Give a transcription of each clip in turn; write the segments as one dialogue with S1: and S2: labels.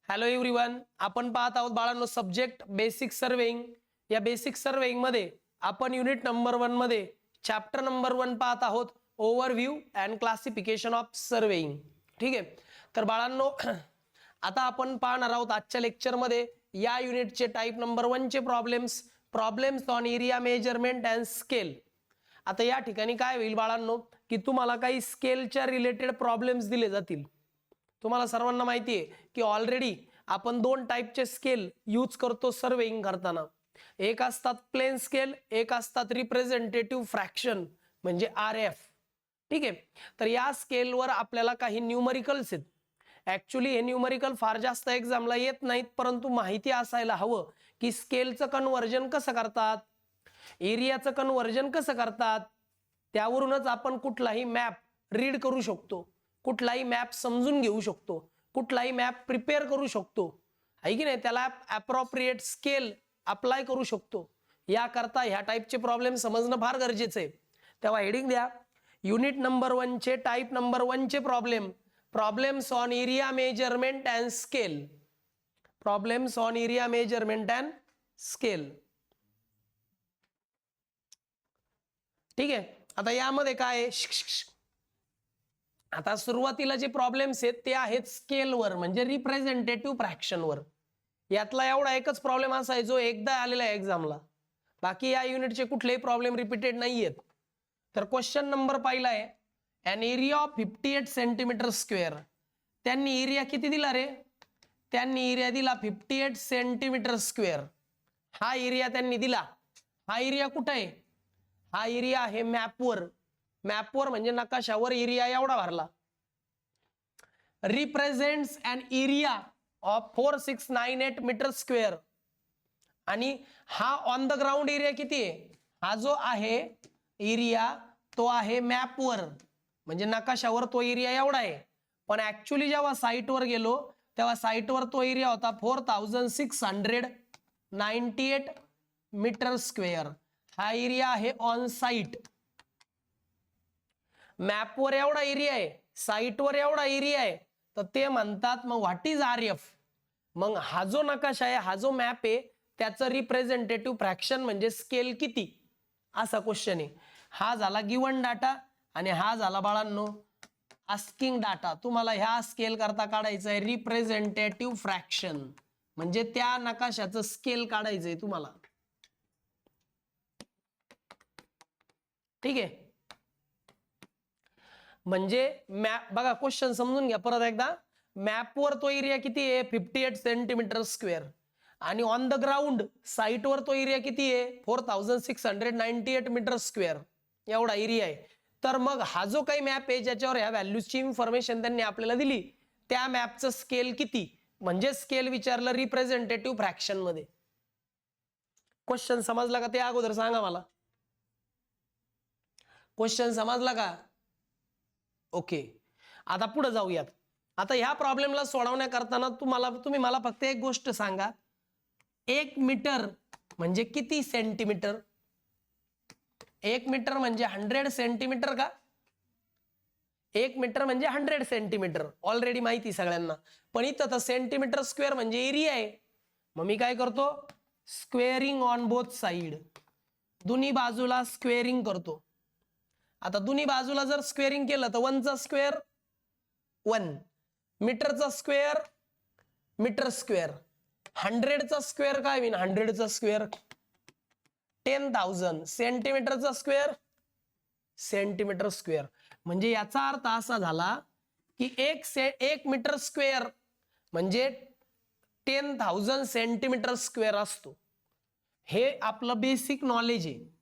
S1: Hello everyone, आपण पाहत आहोत बाळांनो सब्जेक्ट बेसिक सर्वेइंग. या बेसिक सर्वेइंग मध्ये आपण युनिट नंबर 1 मध्ये चॅप्टर नंबर 1 पाहत आहोत, overview and classification of surveying. ठीक आहे, तर बाळांनो आता आपण पाहणार आहोत आजच्या लेक्चर मध्ये या युनिटचे टाइप नंबर 1 चे problems on area measurement and scale. आता या ठिकाणी काय होईल बाळांनो की तुम्हाला काही स्केलच्या रिलेटेड प्रॉब्लेम्स दिले जातील. तुम्हाला सर्वांना माहिती आहे की ऑलरेडी आपण दोन टाइपचे स्केल यूज करतो सर्वेइंग करताना. एक असतात प्लेन स्केल, एक असतात रिप्रेझेंटेटिव्ह फ्रॅक्शन म्हणजे RF. ठीक आहे, तर या स्केलवर आपल्याला काही न्यूमरिकल्स आहेत. ऍक्च्युली हे न्यूमरिकल फार जास्त एक्झामला येत नाहीत, परंतु माहिती असायला हवं की स्केलचं कन्व्हर्जन कसं करतात, एरियाचं कन्व्हर्जन कसं करतात. त्यावरूनच आपण कुठलाही मॅप रीड करू शकतो, कुठलाही मॅप समजून घेऊ शकतो, कुठलाही मॅप प्रिपेअर करू शकतो, आहे की नाही. त्याला ॲप्रोप्रिएट स्केल अप्लाय करू शकतो. याकरता ह्या टाईपचे प्रॉब्लेम समजणं फार गरजेचं आहे. तेव्हा हेडिंग द्या, युनिट नंबर 1 चे टाइप नंबर 1 चे problems on area measurement and scale. Problems on area measurement and scale. ठीक आहे, आता यामध्ये काय आहे, आता सुरुवातीला जे प्रॉब्लेम्स आहेत ते आहेत स्केलवर म्हणजे रिप्रेझेंटेटिव्ह फ्रॅक्शनवर. यातला एवढा एकच प्रॉब्लेम असा आहे जो एकदा आलेला आहे एक्झामला, बाकी या युनिटचे कुठलेही प्रॉब्लेम रिपीटेड नाही आहेत. तर क्वेश्चन नंबर पहिला आहे, an area of 58 centimetre square. त्यांनी एरिया किती दिला रे, त्यांनी एरिया दिला 58 सेंटीमीटर स्क्वेअर. हा एरिया त्यांनी दिला. हा एरिया कुठे आहे, हा एरिया आहे मॅपवर. मॅपवर म्हणजे नकाशावर एरिया एवढा भरला. Represents an area of 4698 metre square. आणि हा ऑन द ग्राउंड एरिया किती आहे, हा जो आहे एरिया तो आहे मॅपवर म्हणजे नकाशावर तो एरिया एवढा आहे. पण ऍक्च्युली जेव्हा साईटवर गेलो तेव्हा साईटवर तो एरिया होता 4698 मीटर स्क्वेअर. हा एरिया आहे ऑन साईट. मॅपवर एवढा एरिया आहे, साईटवर एवढा एरिया आहे, तर ते म्हणतात मग व्हॉट इज RF. मग हा जो नकाशा आहे, हा जो मॅप आहे, त्याचं रिप्रेझेंटेटिव्ह फ्रॅक्शन म्हणजे स्केल किती, असा क्वेश्चन आहे. हा झाला गिवन डाटा आणि हा झाला बाळांनो आस्किंग डाटा. तुम्हाला ह्या स्केल करता काढायचं आहे रिप्रेझेंटेटिव्ह फ्रॅक्शन म्हणजे त्या नकाशाचं स्केल काढायचंय तुम्हाला. ठीक आहे, म्हणजे मॅप बघा, क्वेश्चन समजून घ्या परत एकदा. मॅपवर तो एरिया किती आहे 58 सेंटीमीटर स्क्वेअर आणि ऑन द ग्राउंड साईटवर तो एरिया किती आहे 4698 मीटर स्क्वेअर. एवढा एरिया आहे. तर मग हा जो काही मॅप आहे ज्याच्यावर ह्या व्हॅल्यूजची इन्फॉर्मेशन त्यांनी आपल्याला दिली, त्या मॅपचं स्केल किती म्हणजे स्केल विचारलं रिप्रेझेंटेटिव्ह फ्रॅक्शन मध्ये. क्वेश्चन समजला का ते अगोदर सांगा मला. क्वेश्चन समजला का? ओके, आता पुढे जाऊयात. आता ह्या प्रॉब्लेमला सोडवण्याकरताना तुम्ही मला फक्त एक गोष्ट सांगा, 1 मीटर म्हणजे किती सेंटीमीटर. 1 मीटर म्हणजे 100 सेंटीमीटर का? 1 मीटर म्हणजे 100 सेंटीमीटर ऑलरेडी माहिती सगळ्यांना. पण इथं तर सेंटीमीटर स्क्वेअर म्हणजे एरिया आहे. मग मी काय करतो, स्क्वेअरिंग ऑन बोथ साइड. दोन्ही बाजूला स्क्वेअरिंग करतो. आता दोन्ही बाजूला जर स्क्वेअरिंग केलं तर 1 चा स्क्वेअर 1, मीटरचा स्क्वेअर मीटर स्क्वेअर, 100 चा स्क्वेअर काय होईल 100 चा स्क्वेअर 10,000, सेंटीमीटरचा स्क्वेअर सेंटीमीटर स्क्वेअर. म्हणजे याचा अर्थ असा झाला की 1 मीटर स्क्वेअर म्हणजे 10,000 सेंटीमीटर स्क्वेअर असतो. हे आपलं बेसिक नॉलेज आहे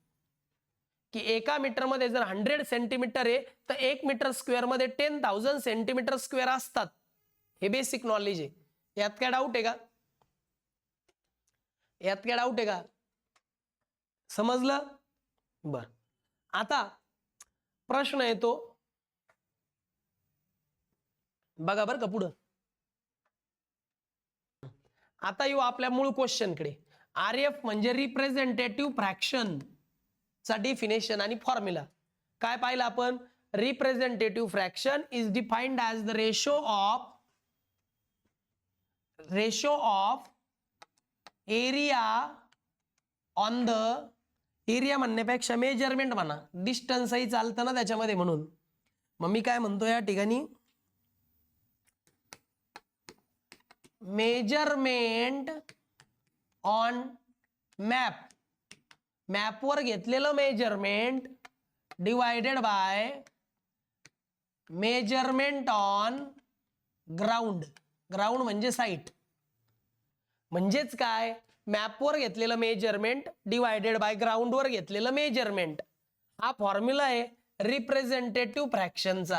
S1: की एका मीटर मध्ये जर 100 सेंटीमीटर आहे तर 1 मीटर स्क्वेअर मध्ये 10,000 सेंटीमीटर स्क्वेअर असतात. हे बेसिक नॉलेज आहे. यात काय डाऊट आहे का? यात काय डाऊट आहे का? समजलं? बर, आता प्रश्न येतो बघा बर का पुढं. आता येऊ आपल्या मूळ क्वेश्चनकडे. RF म्हणजे रिप्रेझेंटेटिव्ह फ्रॅक्शन चा डेफिनेशन आणि फॉर्म्युला काय पाहिलं आपण. Representative fraction is defined as the ratio of ratio of area on the area म्हणण्यापेक्षा मेजरमेंट म्हणा, डिस्टन्सही चालतं ना त्याच्यामध्ये, म्हणून मग मी काय म्हणतो या ठिकाणी मेजरमेंट ऑन मॅप, मॅपवर घेतलेलं measurement divided by measurement on ground, ground म्हणजे साईट, म्हणजेच काय मॅपवर घेतलेलं मेजरमेंट डिवायडेड बाय ग्राउंडवर घेतलेलं मेजरमेंट. हा फॉर्म्युला आहे रिप्रेझेंटेटिव्ह फ्रॅक्शनचा.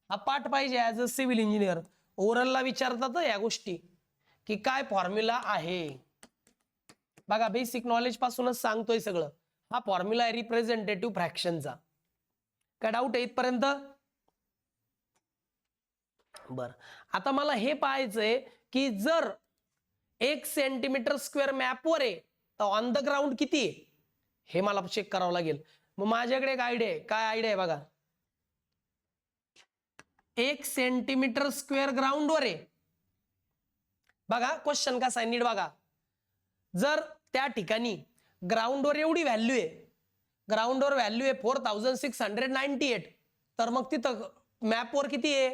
S1: हा पाठ पाहिजे ऍज अ सिव्हिल इंजिनियर. ओरलला विचारतात या गोष्टी की काय फॉर्म्युला आहे. बघा बेसिक नॉलेज पासूनच सांगतोय सगळं. हा फॉर्म्युला आहे रिप्रेझेंटेटिव्ह फ्रॅक्शनचा. काय डाऊट आहे इथपर्यंत? बर, आता मला हे पाहायचंय की जर 1 सेंटीमीटर स्क्वेअर मॅपवर आहे तर ऑन द ग्राउंड किती आहे हे मला चेक करावं लागेल. मग माझ्याकडे एक आयडिया आहे. काय आयडिया आहे बघा, 1 सेंटीमीटर स्क्वेअर ग्राउंडवर आहे. बघा क्वेश्चन कसा आहे नीट बघा. जर त्या ठिकाणी ग्राउंडवर एवढी व्हॅल्यू आहे, ग्राउंडवर व्हॅल्यू आहे 4698, तर मग तिथं मॅपवर किती आहे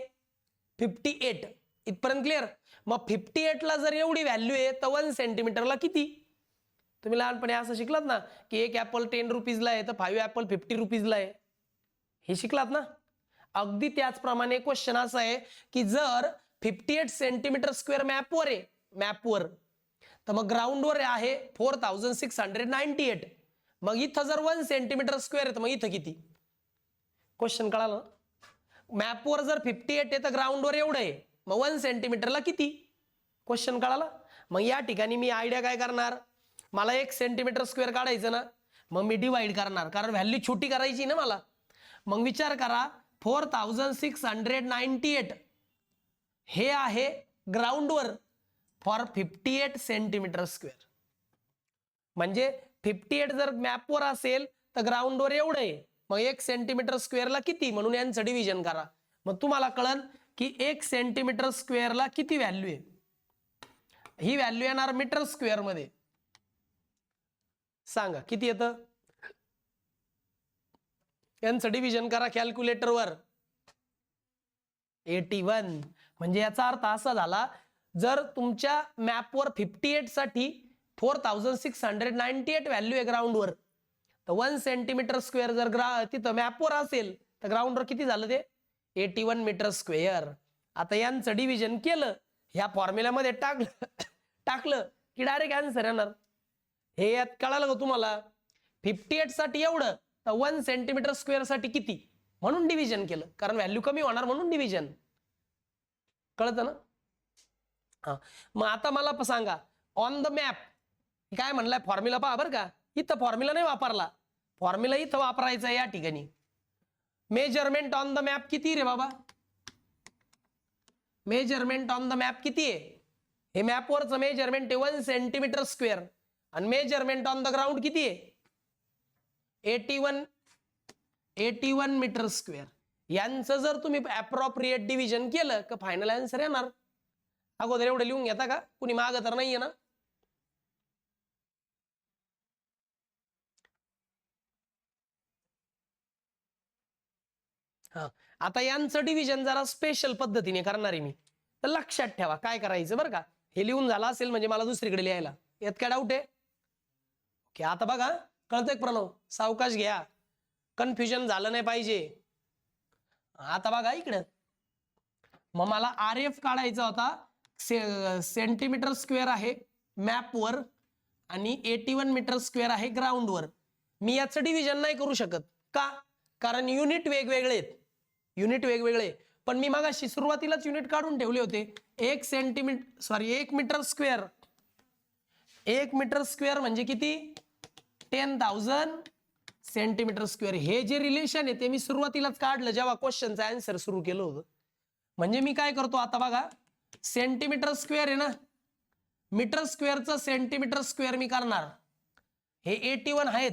S1: 58. इथपर्यंत क्लिअर? मग 58 ला जर एवढी व्हॅल्यू आहे तर 1 सेंटीमीटरला किती? तुम्ही लहानपणी असं शिकलात ना की 1 ऍपल 10 रुपीजला आहे तर 5 ऍपल 50 रुपीजला आहे, हे शिकलात ना. अगदी त्याचप्रमाणे क्वेश्चन असा आहे की जर 58 सेंटीमीटर स्क्वेअर मॅपवर आहे, मॅपवर, तर मग ग्राउंडवर आहे 4698. मग इथं जर 1 सेंटीमीटर स्क्वेअर आहे तर मग इथं किती? क्वेश्चन कळालं? मॅपवर जर 58 आहे तर ग्राउंडवर एवढं आहे, मग 1 सेंटीमीटरला किती? क्वेश्चन कळाला? मग या ठिकाणी मी आयडिया काय करणार, मला 1 सेंटीमीटर स्क्वेअर काढायचं ना, मग मी डिवाइड करणार, कारण व्हॅल्यू छोटी करायची ना मला. मग विचार करा 4698 हे आहे ग्राउंडवर फॉर 58 सेंटीमीटर स्क्वेअर. म्हणजे 58 जर मॅपवर असेल तर ग्राउंडवर एवढं आहे, मग 1 सेंटीमीटर स्क्वेअरला किती, म्हणून यांचं डिव्हिजन करा. मग तुम्हाला कळन की 1 सेंटीमीटर स्क्वेअरला किती व्हॅल्यू आहे. ही व्हॅल्यू येणार मीटर स्क्वेअर मध्ये. सांगा किती येतं? यांचं डिव्हिजन करा कॅल्क्युलेटरवर. 81. म्हणजे याचा अर्थ असा झाला, जर तुमच्या मॅपवर 58 साठी 4698 व्हॅल्यू आहे ग्राउंडवर, तर 1 सेंटीमीटर स्क्वेअर जर तिथं मॅपवर असेल तर ग्राउंडवर किती झालं ते 81 मीटर स्क्वेअर. आता यांचं डिव्हिजन केलं, ह्या फॉर्म्युल्यामध्ये टाकलं की डायरेक्ट आन्सर येणार. हे यात कळालं का तुम्हाला? 58 साठी एवढं तर 1 सेंटीमीटर स्क्वेअर साठी किती, म्हणून डिव्हिजन केलं, कारण व्हॅल्यू कमी होणार म्हणून डिव्हिजन. कळतं ना? हा, मग आता मला सांगा ऑन द मॅप काय म्हणलाय फॉर्म्युला पहा बरं का. इथं फॉर्म्युला नाही वापरला, फॉर्म्युला इथं वापरायचा या ठिकाणी. मेजरमेंट ऑन द मॅप किती रे बाबा? मेजरमेंट ऑन द मॅप किती आहे? हे मॅपवरचं मेजरमेंट आहे 1 सेंटीमीटर स्क्वेअर, आणि मेजरमेंट ऑन द ग्राउंड किती आहे 81 मीटर स्क्वेअर. यांचं जर तुम्ही अप्रोप्रिएट डिव्हिजन केलं का फायनल आन्सर येणार. अगोदर एवढं लिहून घेता का? कुणी मागं तर नाहीये ना? हा, आता यांचं डिव्हिजन जरा स्पेशल पद्धतीने करणार आहे मी, तर लक्षात ठेवा काय करायचं बरं का. हे लिहून झालं असेल म्हणजे मला दुसरीकडे लिहायला यात काय डाऊट आहे? ओके, आता बघा कळतंय प्रणव, सावकाश घ्या, कन्फ्युजन झालं नाही पाहिजे. आता बघा इकडं, मग मला RF काढायचा होता. सेंटीमीटर स्क्वेअर आहे मॅपवर आणि 81 मीटर स्क्वेअर आहे ग्राउंडवर. मी याचं डिव्हिजन नाही करू शकत का? कारण युनिट वेगवेगळे आहेत, युनिट वेगवेगळे. पण मी मगाशी सुरुवातीलाच युनिट काढून ठेवले होते. 1 मीटर स्क्वेअर, 1 मीटर स्क्वेअर म्हणजे किती 10,000 सेंटीमीटर स्क्वेअर. हे जे रिलेशन आहे ते मी सुरुवातीलाच काढलं जेव्हा क्वेश्चनचा आन्सर सुरू केलं होतं. म्हणजे मी काय करतो आता बघा, सेंटीमीटर स्क्वेअर आहे ना, मीटर स्क्वेअरचं सेंटीमीटर स्क्वेअर मी करणार. हे 81 आहेत,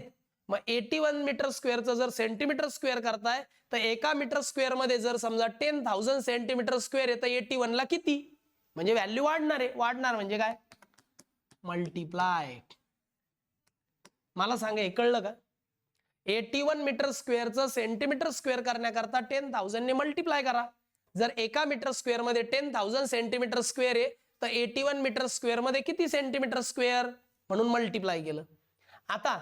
S1: मग 81 मीटर स्क्वेअरचं जर सेंटीमीटर स्क्वेअर करताय तर एका मीटर स्क्वेअर मध्ये जर समजा 10,000 सेंटीमीटर स्क्वेअर आहे तर 81 ला किती, म्हणजे व्हॅल्यू वाढणार आहे. वाढणार म्हणजे काय, मल्टिप्लाय. मला सांगा हे कळलं का? 81 मीटर स्क्वेअरचं सेंटीमीटर स्क्वेअर करण्याकरता 10,000 ने मल्टिप्लाय करा. जर एका मीटर स्क्वेअर मध्ये 10,000 सेंटीमीटर स्क्वेअर आहे तर 81 मीटर स्क्वेअर मध्ये किती सेंटीमीटर स्क्वेअर, म्हणून मल्टिप्लाय केलं. आता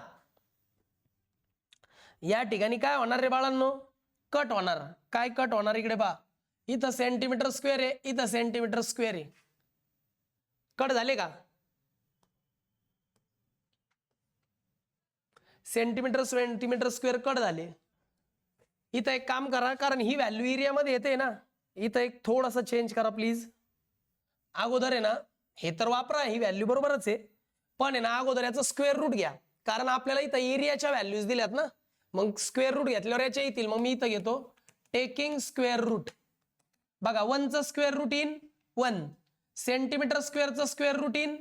S1: या ठिकाणी काय होणार रे बाळांनो, कट होणार. काय कट होणार, इकडे पहा, इथं सेंटीमीटर स्क्वेअर आहे, इथं सेंटीमीटर स्क्वेअर आहे, कट झाले का? सेंटीमीटर सेंटीमीटर स्क्वेअर कट झाले. इथं एक काम करा, कारण ही व्हॅल्यू एरियामध्ये येते ना, इथं एक थोडंसं चेंज करा प्लीज. अगोदर आहे ना, हे तर वापरा, ही व्हॅल्यू बरोबरच आहे, पण आहे ना अगोदर याचं स्क्वेअर रूट घ्या, कारण आपल्याला इथं एरियाच्या व्हॅल्यूज दिल्यात ना, मग स्क्वेअर रूट घेतल्यावर याच्या येतील. मग मी इथं घेतो टेकिंग स्क्वेअर रूट. बघा 1 चं स्क्वेअर रूट इन 1, सेंटीमीटर स्क्वेअरचं स्क्वेअर रूट इन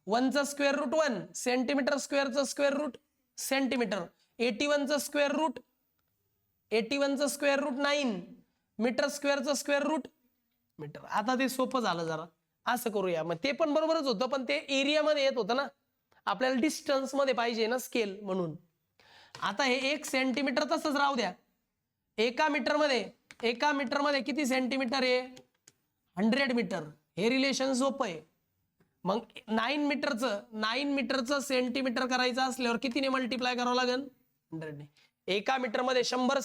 S1: 1 चं स्क्वेअर रूट 1, सेंटीमीटर स्क्वेअरचं स्क्वेअर रूट सेंटीमीटर, 81 चं स्क्वेअर रूट 81 चं स्क्वेअर रूट 9, मीटर स्क्वेअरचं स्क्वेअर रूट मीटर. आता ते सोपं झालं जरा, असं करूया. मग ते पण बरोबरच होतं, पण ते एरियामध्ये येत होतं ना, आपल्याला डिस्टन्स मध्ये पाहिजे ना स्केल, म्हणून. आता हे 1 सेंटीमीटर तसंच राहू द्या. एका मीटर मध्ये किती सेंटीमीटर आहे, 100 मीटर. हे रिलेशन सोपं आहे. मग 9 मीटरचं सेंटीमीटर करायचं असल्यावर कितीने मल्टिप्लाय करावं लागेल, 100 ने. एका मीटर मध्ये 100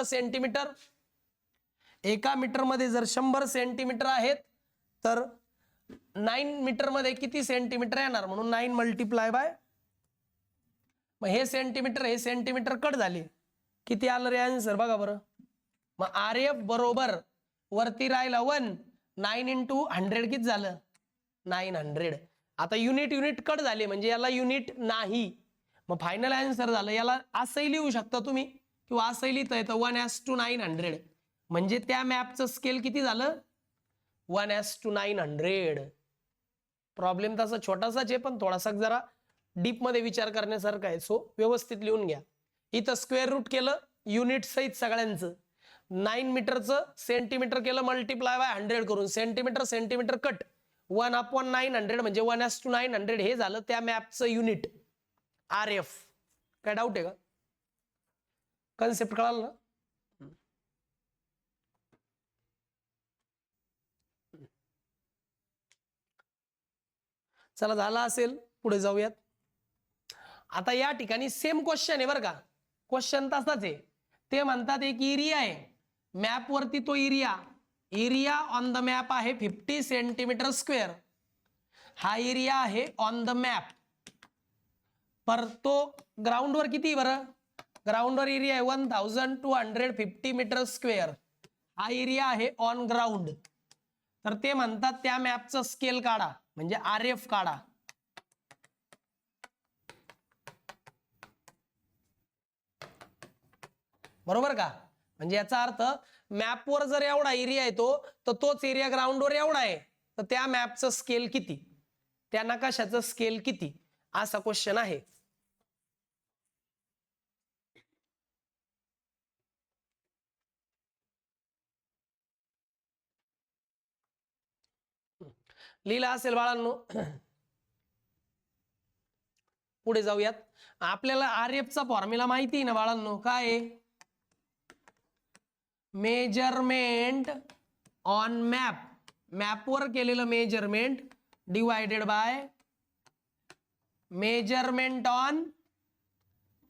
S1: सेंटीमीटर, एका मीटर मध्ये जर 100 सेंटीमीटर आहेत तर 9 मीटर मध्ये किती सेंटीमीटर येणार, म्हणून 9 मल्टिप्लाय बाय. मग हे सेंटीमीटर कट झाले, किती आलं रे आन्सर बघा बरं. मग RF बरोबर वरती राहिला 1, 9 × 100 किती झालं, 900. आता युनिट कट झाले म्हणजे याला युनिट नाही, मग फायनल आन्सर झालं. याला असंही लिहू शकता तुम्ही किंवा असंही लिहिता येतं 1:900, म्हणजे त्या मॅपचं स्केल किती झालं, 1:900. प्रॉब्लेम तसा छोटासाच आहे, पण थोडासा जरा डीप मध्ये विचार करण्यासारखा आहे, सो व्यवस्थित लिहून घ्या. इथं स्क्वेअर रूट केलं युनिट सहित सगळ्यांचं, 9 मीटरचं सेंटीमीटर केलं मल्टिप्लाय बाय 100 करून, सेंटीमीटर कट, 1/900 म्हणजे 1:900. हे झालं त्या मॅपचं युनिट RF. काय डाऊट आहे का, कन्सेप्ट कळाल ना? चला झाला असेल, पुढे जाऊयात. आता या ठिकाणी सेम क्वेश्चन आहे बरं का, क्वेश्चन तसाच आहे. ते म्हणतात एक एरिया आहे मॅप वरती, तो एरिया ऑन द मॅप आहे 50 सेंटीमीटर स्क्वेअर. हा एरिया आहे ऑन द मॅप, पर तो ग्राउंड वर किती बरं, ग्राउंड वर एरिया आहे 1250 मीटर स्क्वेअर. हा एरिया आहे ऑन ग्राउंड. तर ते म्हणतात त्या मॅपचं स्केल काढा, म्हणजे RF काढा. बरोबर का, म्हणजे याचा अर्थ मॅपवर जर एवढा एरिया येतो तर तोच एरिया ग्राउंडवर एवढा आहे, तर त्या मॅपचं स्केल किती, त्या नकाशाचं स्केल किती, असा क्वेश्चन आहे. लिहिला असेल बाळांनो. पुढे जाऊयात. आपल्याला RF चा फॉर्म्युला माहिती आहे ना बाळांनो, काय आहे, मेजरमेंट ऑन मॅप, मॅपवर केलेलं measurement divided by measurement on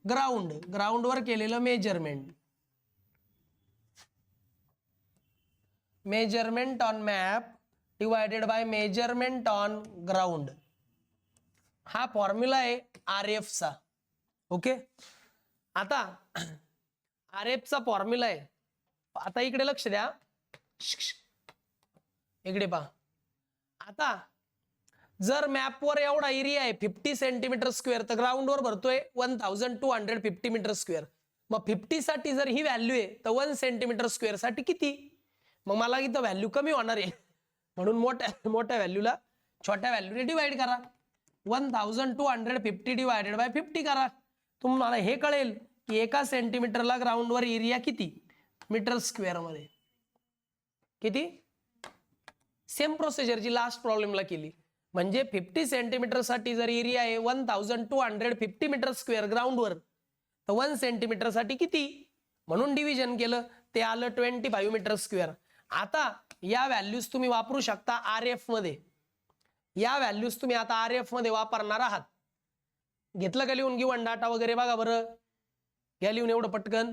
S1: ground, ग्राउंडवर केलेलं measurement. Measurement on map divided by measurement on ground, हा फॉर्म्युला आहे RF चा. ओके, आता RF चा फॉर्म्युला आहे. आता इकडे लक्ष द्या, इकडे पहा. आता जर मॅपवर एवढा एरिया आहे 50 सेंटीमीटर स्क्वेअर, तर ग्राउंडवर भरतोय 1250 मीटर स्क्वेअर. मग 50 साठी जर ही व्हॅल्यू आहे तर 1 सेंटीमीटर स्क्वेअर साठी किती, मग मला इथं व्हॅल्यू कमी होणार आहे, म्हणून मोठ्या व्हॅल्यूला छोट्या व्हॅल्यूने डिवाइड करा. 1250 डिवायडेड बाय 50 करा. तुम्हाला हे कळेल की एका सेंटीमीटरला ग्राउंडवर एरिया किती मीटर स्क्वेअर मध्ये, किती सेम प्रोसिजर जी लास्ट प्रॉब्लेमला केली. म्हणजे 50 सेंटीमीटर साठी जर एरिया आहे 1250 मीटर स्क्वेअर ग्राउंडवर, तर 1 सेंटीमीटर साठी किती म्हणून डिव्हिजन केलं, ते आलं 25 मीटर स्क्वेअर. आता या व्हॅल्यूज तुम्ही वापरू शकता RF मध्ये. या व्हॅल्यूज तुम्ही आता RF मध्ये वापरणार आहात. घेतलं का लिहून गिवन डाटा वगैरे? बघा बरं, घ्या लिहून एवढं पटकन.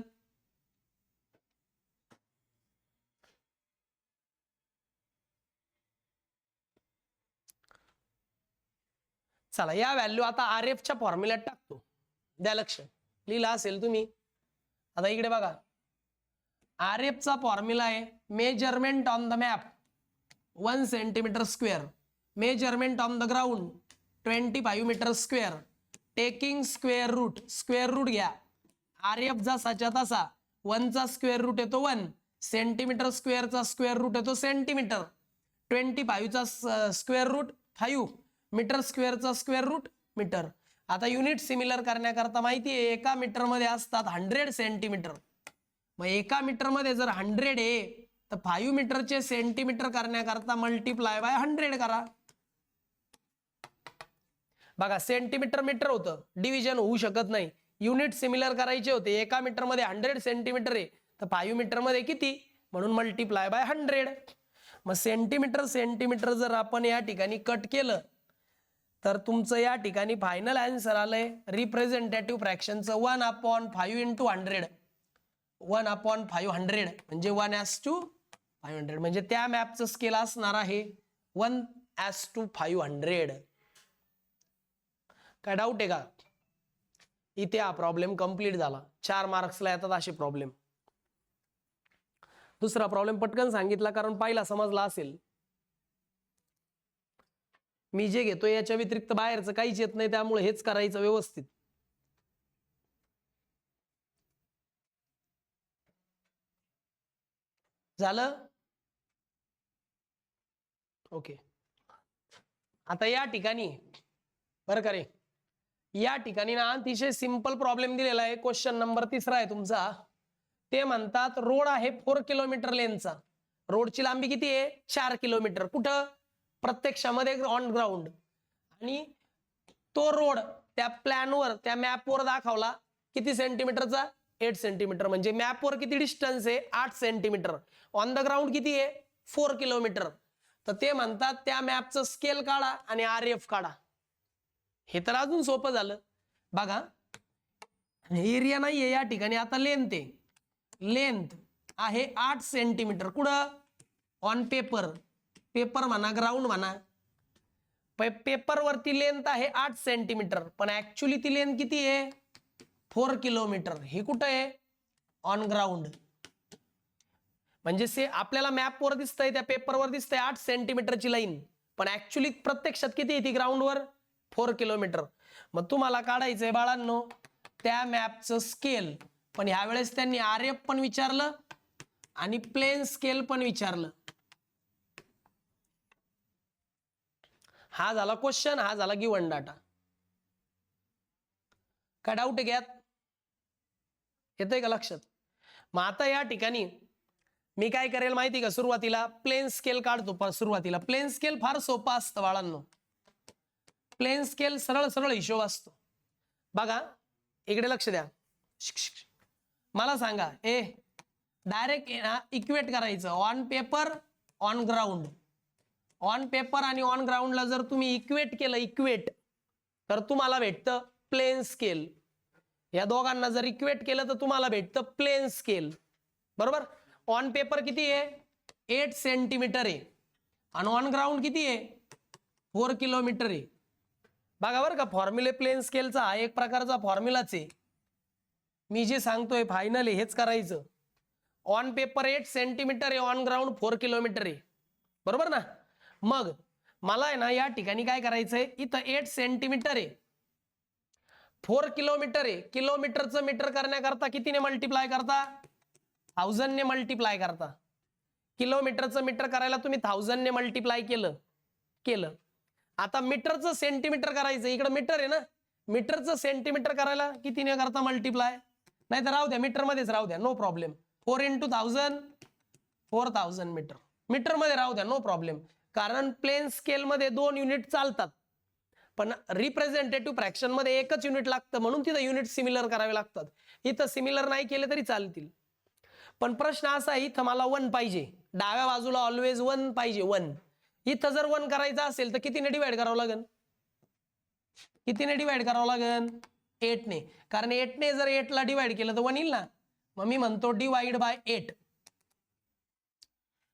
S1: चला या व्हॅल्यू आता RF फॉर्म्युल्यात टाकतो. द्या लक्ष, लिहिला असेल तुम्ही. आता इकडे बघा, RF फॉर्म्युला आहे measurement on the map 1 centimetre square, measurement on the ground 25 metre square, taking square root घ्या. RF जसाच्या तसा 1 चा स्क्वेअर रूट येतो 1, सेंटीमीटर स्क्वेअरचा स्क्वेअर रूट येतो सेंटीमीटर, 25 चा स्क्वेअर रूट 5, मीटर स्क्वेअरचा स्क्वेअर रूट मीटर. आता युनिट सिमिलर करण्याकरता माहिती आहे एका मीटर मध्ये असतात 100 सेंटीमीटर. मग एका मीटर मध्ये जर 100 आहे तर 5 मीटरचे सेंटीमीटर करण्याकरता मल्टिप्लाय बाय 100 करा. बघा सेंटीमीटर मीटर होतं, डिव्हिजन होऊ शकत नाही. युनिट सिमिलर करायचे होते, एका मीटर मध्ये 100 सेंटीमीटर आहे तर 5 मीटर मध्ये किती म्हणून मल्टिप्लाय बाय 100. मग सेंटीमीटर जर आपण या ठिकाणी कट केलं तर तुमचं या ठिकाणी फायनल आन्सर आलंय रिप्रेझेंटेटिव्ह फ्रॅक्शनचं 1/5 इंटू 100, 1/500 म्हणजे 1:500. म्हणजे त्या मॅपचं स्केल असणार आहे 1:500. काय डाऊट आहे का? इथे हा प्रॉब्लेम कंप्लीट झाला. 4 मार्क्सला येतात असे प्रॉब्लेम. दुसरा प्रॉब्लेम पटकन सांगितला कारण पहिला समजला असेल. मी जे घेतो याच्या व्यतिरिक्त बाहेरचं काहीच येत नाही, त्यामुळे हेच करायचं व्यवस्थित. झालं? ओके. आता या ठिकाणी बरं का रे, या ठिकाणी ना अतिशय सिंपल प्रॉब्लेम दिलेला आहे. क्वेश्चन नंबर 3 आहे तुमचा. ते म्हणतात रोड आहे 4 किलोमीटर लेनचा, रोडची लांबी किती आहे 4 किलोमीटर. कुठं? प्रत्यक्षामध्ये ऑन ग्राउंड. आणि तो रोड त्या प्लॅनवर त्या मॅपवर दाखवला किती सेंटीमीटरचा 8 सेंटीमीटर. म्हणजे मॅपवर किती डिस्टन्स आहे 8 सेंटीमीटर, ऑन द ग्राउंड किती आहे 4 किलोमीटर. तर ते म्हणतात त्या मॅपचं स्केल काढा आणि RF काढा. हे तर अजून सोपं झालं. बघा एरिया नाहीये या ठिकाणी, आता लेंथ आहे. लेंथ आहे 8 सेंटीमीटर. कुठं? ऑन पेपर, पेपर म्हणा ग्राउंड म्हणा. पेपर वरती लेंथ आहे 8 सेंटीमीटर, पण ऍक्च्युली ती लेंथ किती आहे 4 किलोमीटर. हे कुठं आहे? On ground. म्हणजे आपल्याला मॅपवर दिसतंय, त्या पेपरवर दिसतंय 8 सेंटीमीटरची लाईन, पण ऍक्च्युली प्रत्यक्षात किती आहे ती ग्राउंडवर 4 किलोमीटर. मग तुम्हाला काढायचंय बाळांनो त्या मॅपचं स्केल. पण ह्यावेळेस त्यांनी RF पण विचारलं आणि प्लेन स्केल पण विचारलं. हा झाला क्वेश्चन, हा झाला गिवन डाटा. काय डाऊट आहे यात? येतंय का लक्षात? मग आता या ठिकाणी मी काय करेल माहिती का, सुरुवातीला प्लेन स्केल काढतो. सुरुवातीला प्लेन स्केल फार सोपा असतं बाळांनो. प्लेन स्केल सरळ सरळ हिशोब असतो. बघा इकडे लक्ष द्या. मला सांगा डायरेक्ट इक्वेट करायचं on paper on ground. On paper आणि ऑन ग्राउंडला जर तुम्ही इक्वेट केलं इक्वेट, तर तुम्हाला भेटतं प्लेन स्केल. या दोघांना जर इक्वेट केलं तर तुम्हाला भेटतं प्लेन स्केल. बरोबर? ऑन पेपर किती आहे 8 सेंटीमीटर आहे आणि ऑन ग्राउंड किती आहे 4 किलोमीटर आहे. बघा बरं का, फॉर्म्युले प्लेन स्केलचा हा एक प्रकारचा फॉर्म्युलाच आहे. मी जे सांगतोय फायनल हेच करायचं. ऑन पेपर 8 सेंटीमीटर आहे, ऑन ग्राउंड 4 किलोमीटर आहे. बरोबर ना? मग मला आहे ना या ठिकाणी काय करायचंय, इथं 8 सेंटीमीटर आहे, 4 किलोमीटर आहे. किलोमीटरचं मीटर करण्याकरता कितीने मल्टिप्लाय करता 1000 ने मल्टिप्लाय करता. किलोमीटरचं मीटर करायला तुम्ही 1000 ने मल्टिप्लाय केलं. आता मीटरचं सेंटीमीटर करायचं, इकडे मीटर आहे ना, मीटरचं सेंटीमीटर करायला कितीने करता मल्टिप्लाय, नाही तर राहू द्या मीटर मध्येच राहू द्या, नो प्रॉब्लेम. 4 × 1000 4000 मीटर, मीटर मध्ये राहू द्या नो प्रॉब्लेम. कारण प्लेन स्केल मध्ये 2 युनिट चालतात, पण रिप्रेझेंटेटिव्ह फ्रॅक्शन मध्ये एकच युनिट लागतं, म्हणून तिथं युनिट सिमिलर करावे लागतात. इथं सिमिलर नाही केले तरी चालतील. पण प्रश्न असा आहे, इथं मला 1 पाहिजे, डाव्या बाजूला ऑलवेज 1 पाहिजे, 1. इथं जर 1 करायचं असेल तर कितीने डिवाइड करावं लागेल? कितीने डिवाइड करावं लागेल? 8 ने. कारण 8 ने जर 8 ला डिवाइड केलं तर 1 येईल ना. मग मी म्हणतो डिवाइड बाय 8.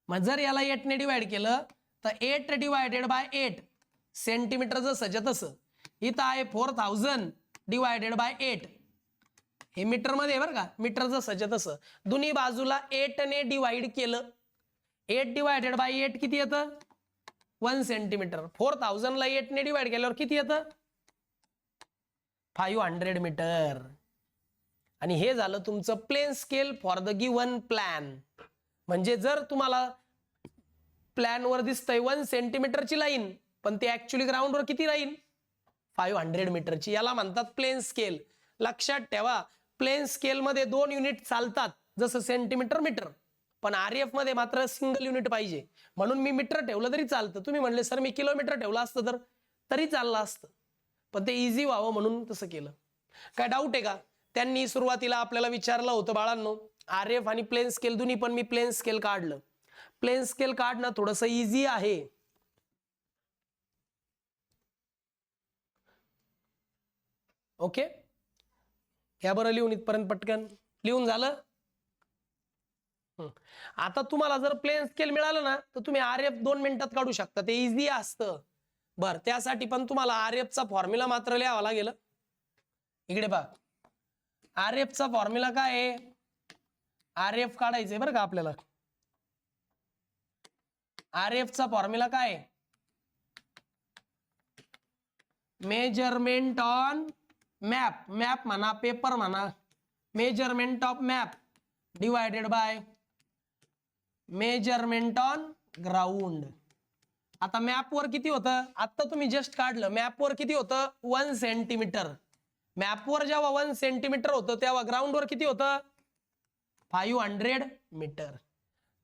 S1: मग जर याला 8 ने डिवाइड केलं तर 8 डिवायडेड बाय 8 सेंटीमीटर जसंच्या तसं. इथं आहे 4000 डिवायडेड बाय 8. हे मीटर मध्ये बरं का, मीटर जसंच्या तसं. दोन्ही बाजूला 8 ने डिवाइड केलं. 8 डिवायडेड बाय 8 किती येतं? 1 सेंटीमीटर. 4000 ला 8 ने डिवाइड केल्यावर किती येतं? 500 मीटर. आणि हे झालं तुमचं plain scale for the given plan. म्हणजे जर तुम्हाला प्लॅन वर दिसतंय 1 सेंटीमीटरची लाईन, पण ते ऍक्च्युअली ग्राउंडवर किती राहील? 500 मीटरची. याला म्हणतात प्लेन स्केल. लक्षात ठेवा, प्लेन स्केल मध्ये 2 युनिट चालतात, जसं सेंटीमीटर, मीटर. पण आरएफ मध्ये मात्र सिंगल युनिट पाहिजे, म्हणून मी मीटर ठेवलं तरी चालतं. तुम्ही म्हणले सर मी किलोमीटर ठेवलं असतं तर तरी चाललं असतं, पण ते इझी व्हावं म्हणून तसं केलं. काय डाऊट आहे का? त्यांनी सुरुवातीला आपल्याला विचारलं होतं बाळांनो, आरएफ आणि प्लेन स्केल दोन्ही, पण मी प्लेन स्केल काढलं. प्लेन स्केल काढणं थोडंसं इझी आहे. ओके, घ्या बरं लिहून इथपर्यंत पटकन. लिहून झालं? आता तुम्हाला जर प्लेन स्केल मिळालं ना तर तुम्ही आरएफ 2 मिनिटात काढू शकता, ते इझी असतं. बरं, त्यासाठी पण तुम्हाला आरएफ चा फॉर्म्युला मात्र लिहावा लागेल. इकडे पहा, आरएफ चा फॉर्म्युला काय आहे? आरएफ काढायचंय बरं का आपल्याला. आरएफ चा फॉर्म्युला काय आहे? Measurement on map. मॅप म्हणा, पेपर म्हणा. Measurement of map divided by measurement on ground. आता मॅपवर किती होतं? आता तुम्ही जस्ट काढलं. मॅपवर किती होतं? 1 सेंटीमीटर. मॅपवर जेव्हा 1 सेंटीमीटर होतं तेव्हा ग्राउंडवर किती होतं? 500 मीटर.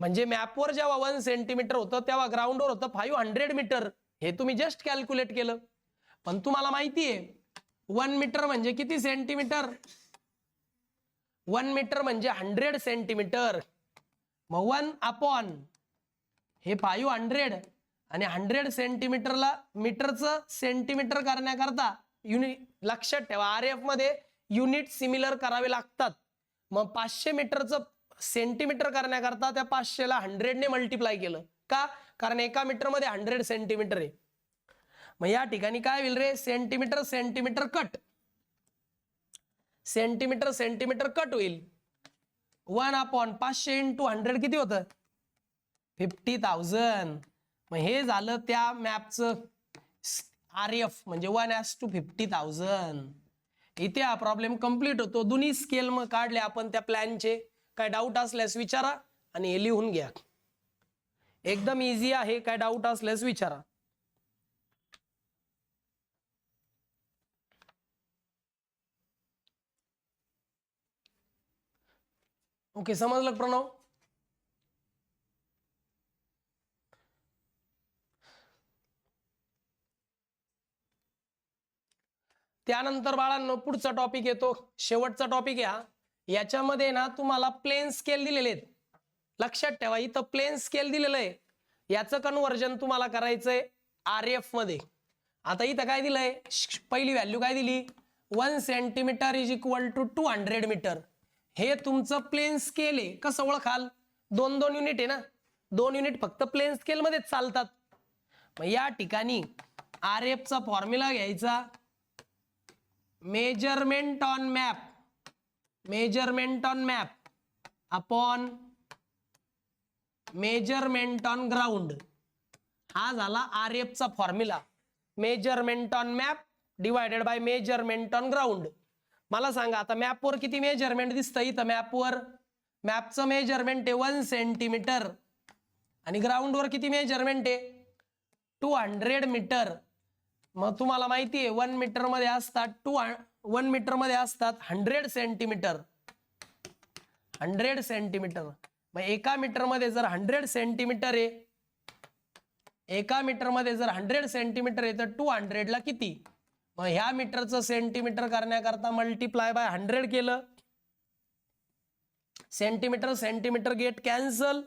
S1: म्हणजे मॅपवर जेव्हा 1 सेंटीमीटर होतं तेव्हा ग्राउंडवर होतं 500 मीटर. हे तुम्ही जस्ट कॅल्क्युलेट केलं. पण तुम्हाला माहिती आहे 1 मीटर म्हणजे किती सेंटीमीटर? 1 मीटर म्हणजे 100 सेंटीमीटर. मग 1 अपॉन हे 500 आणि 100 सेंटीमीटरला मीटरचं सेंटीमीटर करण्याकरता युनिट. लक्षात ठेवा, आरएफ मध्ये युनिट सिमिलर करावे लागतात. मग 500 मीटरचं सेंटीमीटर करण्याकरता त्या 500 ला 100 ने मल्टिप्लाय केलं. का? कारण एका मीटर मध्ये 100 सेंटीमीटर आहे. मग या ठिकाणी काय होईल रे? Centimetre centimetre cut. Centimetre centimetre cut होईल. 1 अपॉन 500 इंटू 100 किती होतं? 50,000. मग हे झालं त्या मॅपचं आरएफ, म्हणजे 1:50,000. इथे हा प्रॉब्लेम कंप्लीट होतो. दोन्ही स्केल मग काढले आपण त्या प्लॅनचे. काय डाऊट असल्यास विचारा आणि हे लिहून घ्या. एकदम इझी आहे, काय डाऊट असल्यास विचारा. ओके, समजलं प्रणव? त्यानंतर बाळांनो पुढचा टॉपिक येतो, शेवटचा टॉपिक आहे हा. याच्यामध्ये ना तुम्हाला प्लेन स्केल दिलेले आहेत. लक्षात ठेवा, इथं प्लेन स्केल दिलेलं आहे. याचं कन्व्हर्जन तुम्हाला करायचंय आरएफ मध्ये. आता इथं काय दिलंय? पहिली व्हॅल्यू काय दिली? 1 centimetre is equal to 200 metre. हे तुमचं प्लेन स्केल आहे. कसं ओळखाल? 2 युनिट आहे ना, 2 युनिट फक्त प्लेन स्केल मध्येच चालतात. मग या ठिकाणी आरएफ चा फॉर्म्युला घ्यायचा, measurement on map. Measurement on map upon measurement on ground. हा झाला आरएफ चा formula. Measurement on map divided by measurement on ground. मला सांगा आता मॅपवर किती मेजरमेंट दिसतं? इथं मॅपवर मॅपचं मेजरमेंट आहे 1 सेंटीमीटर आणि ग्राउंडवर किती मेजरमेंट आहे? 200 मीटर. मग तुम्हाला माहिती आहे 1 मीटर मध्ये असतात 1 मीटर मध्ये असतात 100 सेंटीमीटर. 100 सेंटीमीटर. मग एका मीटर मध्ये जर 100 सेंटीमीटर आहे एका मीटरमध्ये जर 100 सेंटीमीटर आहे तर 200 ला किती? मग ह्या मीटरचं सेंटीमीटर करण्याकरता मल्टिप्लाय बाय 100 केलं, सेंटीमीटर सेंटीमीटर गेट कॅन्सल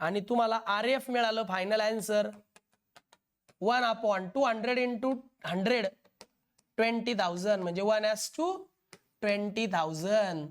S1: आणि तुम्हाला RF मिळालं फायनल आन्सर 1/200 इंटू 100 20,000 म्हणजे 1:20,000.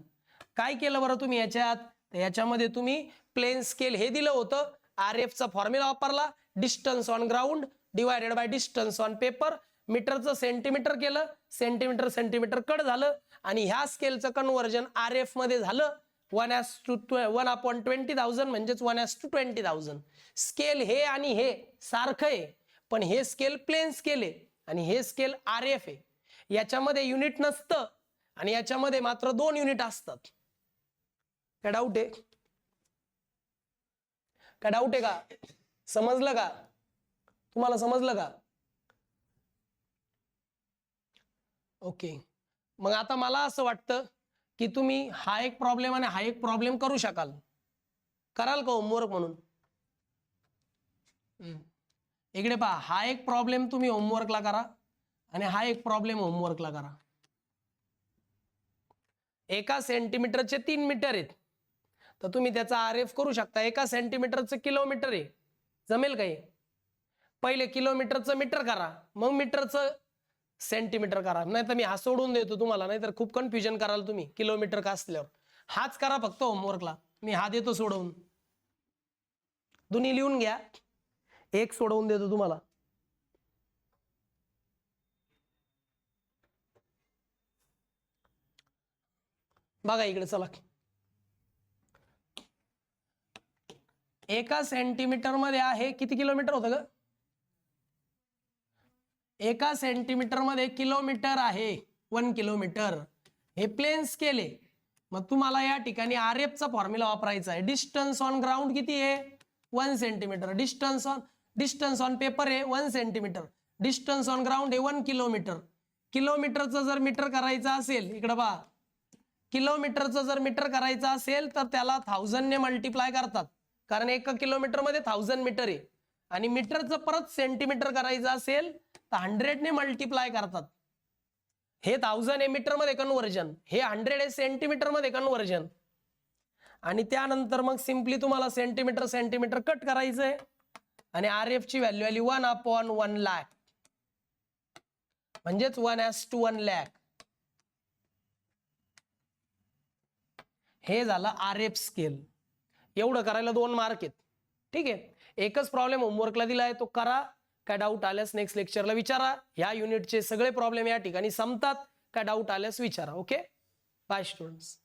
S1: काय केलं बरं तुम्ही याच्यात? याच्यामध्ये तुम्ही प्लेन स्केल हे दिलं होतं, RF चा फॉर्म्युला वापरला, distance on ground divided by distance on paper, मीटरचं सेंटीमीटर केलं, सेंटीमीटर सेंटीमीटर कट झालं आणि ह्या स्केलचं कन्व्हर्जन RF मध्ये झालं 1/20,000 म्हणजेच 1:20,000. स्केल हे आणि हे सारखं आहे, पण हे स्केल प्लेन स्केल आहे आणि हे स्केल RF आहे. याच्यामध्ये युनिट नसतं आणि याच्यामध्ये मात्र 2 युनिट असतात. काय डाऊट आहे? काय डाऊट आहे का? समजलं का? तुम्हाला समजलं का? ओके. मग आता मला असं वाटतं की तुम्ही हा एक प्रॉब्लेम आणि हा एक प्रॉब्लेम करू शकाल. कराल का होमवर्क म्हणून? इकडे पहा, हा एक प्रॉब्लेम तुम्ही होमवर्कला करा आणि हा एक प्रॉब्लेम होमवर्कला करा. एका सेंटीमीटरचे 3 मीटर आहेत तर तुम्ही त्याचा RF करू शकता. एका सेंटीमीटरचं किलोमीटर आहे, जमेल काय? पहिले किलोमीटरचं मीटर करा, मग मीटरचं सेंटीमीटर करा. नाही तर मी हा सोडून देतो तुम्हाला, नाहीतर खूप कन्फ्युजन कराल तुम्ही किलोमीटर का असल्यावर. हाच करा फक्त होमवर्कला, मी हा देतो सोडवून. दोन्ही लिहून घ्या, एक सोडवून देतो तुम्हाला. बघा इकडे चला. एका सेंटीमीटर मध्ये आहे किती किलोमीटर होतं ग? एका सेंटीमीटर मध्ये किलोमीटर आहे 1 किलोमीटर. हे प्लेन स्केल आहे. मग तुम्हाला या ठिकाणी RF चा फॉर्म्युला वापरायचा आहे. डिस्टन्स ऑन ग्राउंड किती आहे? 1 सेंटीमीटर. डिस्टन्स ऑन पेपर आहे 1 सेंटीमीटर. डिस्टन्स ऑन ग्राउंड आहे 1 किलोमीटर. किलोमीटरचं जर मीटर करायचं असेल, इकडे पहा, किलोमीटरचं जर मीटर करायचं असेल तर त्याला 1000 ने मल्टिप्लाय करतात, कारण 1 किलोमीटर मध्ये 1000 मीटर आहे. आणि मीटरचं परत सेंटीमीटर करायचं असेल तर 100 ने मल्टिप्लाय करतात. हे 1000 आहे मीटर मध्ये कन्व्हर्जन, हे 100 आहे सेंटीमीटर मध्ये कन्व्हर्जन. आणि त्यानंतर मग सिंपली तुम्हाला सेंटीमीटर सेंटीमीटर कट करायचंय आणि RF ची व्हॅल्यू आली 1/1 लाख, म्हणजेच 1:1 लाख. हे झालं RF स्केल. एवढं करायला 2 मार्क आहेत. ठीक आहे, एकच प्रॉब्लेम होमवर्कला दिलाय, तो करा. काय डाऊट आल्यास नेक्स्ट लेक्चरला विचारा. ह्या युनिटचे सगळे प्रॉब्लेम या ठिकाणी संपतात. काय डाऊट आल्यास विचारा. Okay, bye students.